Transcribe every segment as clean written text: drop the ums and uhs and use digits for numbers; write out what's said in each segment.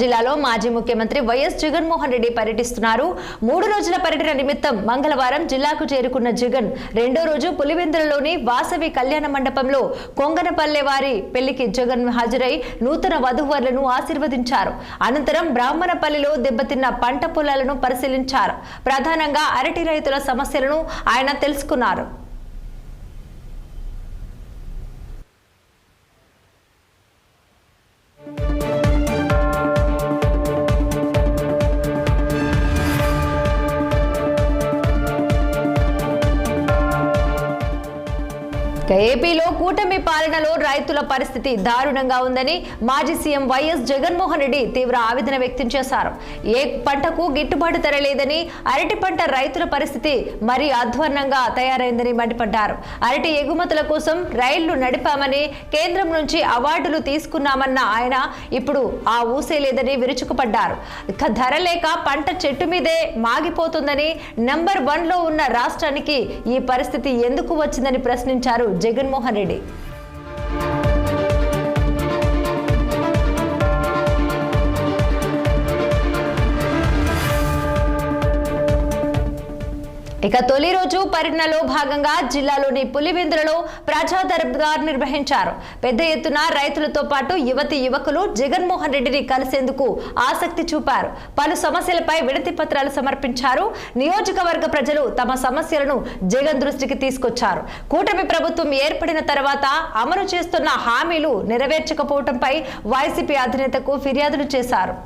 జిల్లాలో మాజీ ముఖ్యమంత్రి వైఎస్ జగన్మోహన్ రెడ్డి పర్యటిస్తున్నారు. 3 రోజుల పర్యటన నిమిత్తం మంగళవారం జిల్లాకు చేరుకున్న జగన్ రెండో రోజు పులివెందులలోని వాసవి కళ్యాణ మండపంలో కొంగనపల్లె వారి పెళ్లికి జగన్ హాజరై నూతన వధూవరులను ఆశీర్వదించారు. అనంతరం బ్రాహ్మణపల్లిలో దెబ్బతిన్న పంట పొలాలను పరిశీలించారు. ప్రధానంగా అరటి రైతుల సమస్యలను ఆయన తెలుసుకున్నారు. ఏపీలో కూటమి పాలనలో రైతుల పరిస్థితి దారుణంగా ఉందని మాజీ సీఎం వైఎస్ జగన్మోహన్ రెడ్డి తీవ్ర ఆవేదన వ్యక్తం చేశారు. ఏ పంటకు గిట్టుబాటు ధర లేదని, అరటి పంట రైతుల పరిస్థితి మరీ అధ్వాన్నంగా తయారైందని మండిపడ్డారు. అరటి ఎగుమతుల కోసం రైళ్లు నడిపామని, కేంద్రం నుంచి అవార్డులు తీసుకున్నామన్న ఆయన ఇప్పుడు ఆ ఊసే లేదని విరుచుకుపడ్డారు. ధర లేక పంట చెట్టు మీదే మాగిపోతుందని, నంబర్ 1లో ఉన్న రాష్ట్రానికి ఈ పరిస్థితి ఎందుకు వచ్చిందని ప్రశ్నించారు జగన్మోహన్ రెడ్డి. ఇక తొలి రోజు పర్యటనలో భాగంగా జిల్లాలోని పులివెందులలో ప్రజా దర్బార్ నిర్వహించారు. పెద్ద ఎత్తున రైతులతో పాటు యువతి యువకులు జగన్మోహన్ రెడ్డిని కలిసేందుకు ఆసక్తి చూపారు. పలు సమస్యలపై వినతి పత్రాలు సమర్పించారు. నియోజకవర్గ ప్రజలు తమ సమస్యలను జగన్ దృష్టికి తీసుకొచ్చారు. కూటమి ప్రభుత్వం ఏర్పడిన తర్వాత అమలు చేస్తున్న హామీలు నెరవేర్చకపోవడంపై వైసీపీ అధినేతకు ఫిర్యాదులు చేశారు.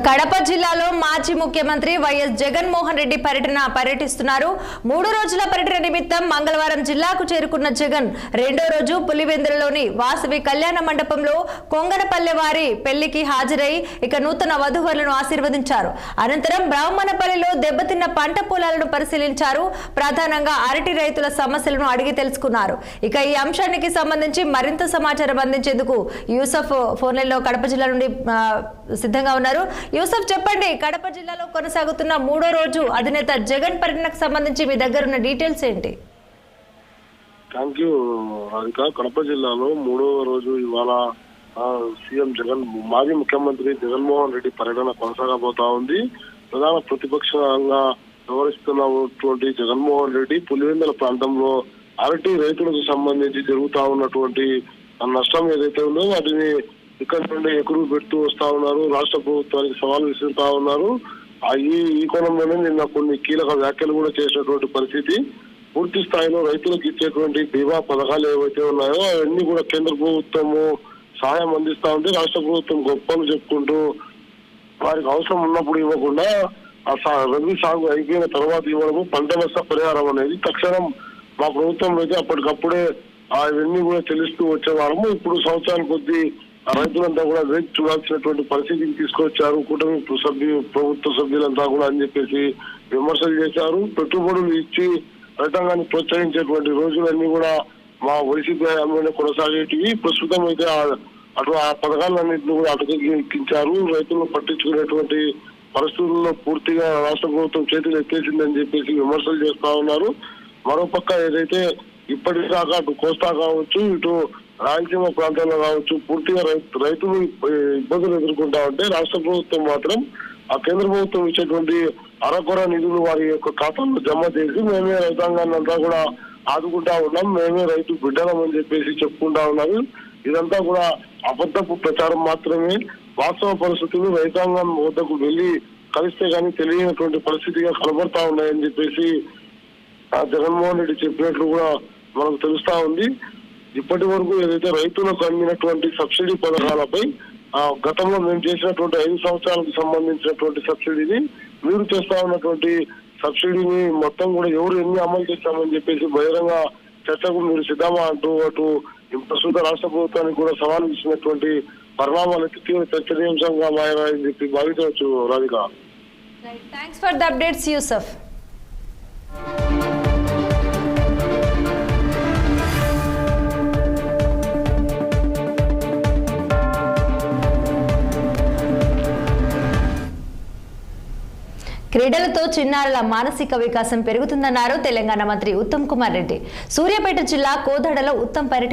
కడప జిల్లాలో మాజీ ముఖ్యమంత్రి వైఎస్ జగన్మోహన్ రెడ్డి పర్యటిస్తున్నారు. 3 రోజుల పర్యటన నిమిత్తం మంగళవారం జిల్లాకు చేరుకున్న జగన్ రెండో రోజు పులివెందులలోని వాసవి కళ్యాణ మండపంలో కొంగనపల్లె వారి పెళ్లికి హాజరై నూతన వధూవరులను ఆశీర్వదించారు. అనంతరం బ్రాహ్మణపల్లిలో దెబ్బతిన్న పంట పొలాలను పరిశీలించారు. ప్రధానంగా అరటి రైతుల సమస్యలను అడిగి తెలుసుకున్నారు. ఈ అంశానికి సంబంధించి మరింత సమాచారం అందించేందుకు యూసఫ్ ఫోన్లలో కడప జిల్లా నుండి సిద్ధంగా ఉన్నారు. యూసఫ్, చెప్పండి, కడప జిల్లాలో కొనసాగుతున్న 3వ రోజు అధినేత జగన్ పర్యటనకు సంబంధించి మీ దగ్గర ఉన్న డీటెయిల్స్ ఏంటి? Thank you Radhika. కడప జిల్లాలో 3వ రోజు ఇవాళ సీఎం జగన్ మాజీ ముఖ్యమంత్రి జగన్మోహన్ రెడ్డి పర్యటన కొనసాగబోతా ఉంది. ప్రధాన ప్రతిపక్షంగా వ్యవహరిస్తున్నటువంటి జగన్మోహన్ రెడ్డి పులివెందుల ప్రాంతంలో అరటి రైతులకు సంబంధించి జరుగుతా ఉన్నటువంటి నష్టం ఏదైతే ఉందో వాటిని ఇక్కడ నుండి ఎగురు పెడుతూ వస్తా ఉన్నారు. రాష్ట్ర ప్రభుత్వానికి సవాల్ విసురుతా ఉన్నారు. ఈ కోణంలోనే నిన్న కొన్ని కీలక వ్యాఖ్యలు కూడా చేసినటువంటి పరిస్థితి. పూర్తి స్థాయిలో రైతులకు ఇచ్చేటువంటి బీమా పథకాలు ఏవైతే ఉన్నాయో అవన్నీ కూడా కేంద్ర ప్రభుత్వము సహాయం అందిస్తా ఉంటే రాష్ట్ర ప్రభుత్వం గొప్పలు చెప్పుకుంటూ వారికి అవసరం ఉన్నప్పుడు ఇవ్వకుండా రబీ సాగు అయిపోయిన తర్వాత ఇవ్వడము, పంట నష్ట పరిహారం అనేది తక్షణం మా ప్రభుత్వం అయితే అప్పటికప్పుడే అవన్నీ కూడా చెల్లిస్తూ వచ్చేవారము. ఇప్పుడు సంవత్సరాల కొద్దీ రైతులంతా కూడా వేచి చూడాల్సినటువంటి పరిస్థితికి తీసుకొచ్చారు. కూటమి ప్రభుత్వ సభ్యులంతా కూడా అని చెప్పేసి విమర్శలు చేశారు. పెట్టుబడులు ఇచ్చి రైతాంగాన్ని ప్రోత్సహించేటువంటి రోజులన్నీ కూడా మా వైసీపీ హయాంలోనే కొనసాగేటివి. ప్రస్తుతం అయితే అటు ఆ పథకాలన్నింటినీ కూడా అటకెక్కించారు. రైతులను పట్టించుకునేటువంటి పరిస్థితుల్లో పూర్తిగా రాష్ట్ర ప్రభుత్వం చేతులు ఎత్తేసిందని చెప్పేసి విమర్శలు చేస్తా ఉన్నారు. మరోపక్క ఏదైతే ఇప్పటిదాకా అటు కోస్తా కావచ్చు, ఇటు రాయలసీమ ప్రాంతాల్లో కావచ్చు పూర్తిగా రైతులు ఇబ్బందులు ఎదుర్కొంటా ఉంటే రాష్ట్ర ప్రభుత్వం మాత్రం ఆ కేంద్ర ప్రభుత్వం ఇచ్చేటువంటి అరకొర నిధులు వారి యొక్క ఖాతాల్లో జమ చేసి మేమే రైతాంగాన్ని అంతా కూడా ఆదుకుంటా ఉన్నాం, మేమే రైతు బిడ్డలం అని చెప్పేసి చెప్పుకుంటా ఉన్నారు. ఇదంతా కూడా అబద్ధపు ప్రచారం మాత్రమే. వాస్తవ పరిస్థితులు రైతాంగం వద్దకు వెళ్లి కలిస్తే కానీ తెలియనటువంటి పరిస్థితిగా కనబడతా ఉన్నాయని చెప్పేసి జగన్మోహన్ రెడ్డి చెప్పినట్లు కూడా మనకు తెలుస్తా ఉంది. ఇప్పటి వరకు ఏదైతే రైతులకు అందినటువంటి సబ్సిడీ పథకాలపై గతంలో మేము చేసినటువంటి 5 సంవత్సరాలకు సంబంధించినటువంటి సబ్సిడీని, మీరు చేస్తా ఉన్నటువంటి సబ్సిడీని మొత్తం కూడా ఎవరు ఎన్ని అమలు చేస్తామని చెప్పేసి బహిరంగ చర్చకు మీరు సిద్ధమా అంటూ అటు ప్రస్తుత రాష్ట్ర ప్రభుత్వానికి కూడా సవాల్ ఇచ్చినటువంటి పరిణామాలు తీవ్ర చర్చనీయాంశంగా మారాయని చెప్పి భావించవచ్చు. Radhika, thanks for the updates Yusuf. క్రీడలతో చిన్నారుల మానసిక వికాసం పెరుగుతుందన్నారు తెలంగాణ మంత్రి ఉత్తమ్ కుమార్ రెడ్డి. సూర్యాపేట జిల్లా కోదాడలో ఉత్తమ్ పర్యటన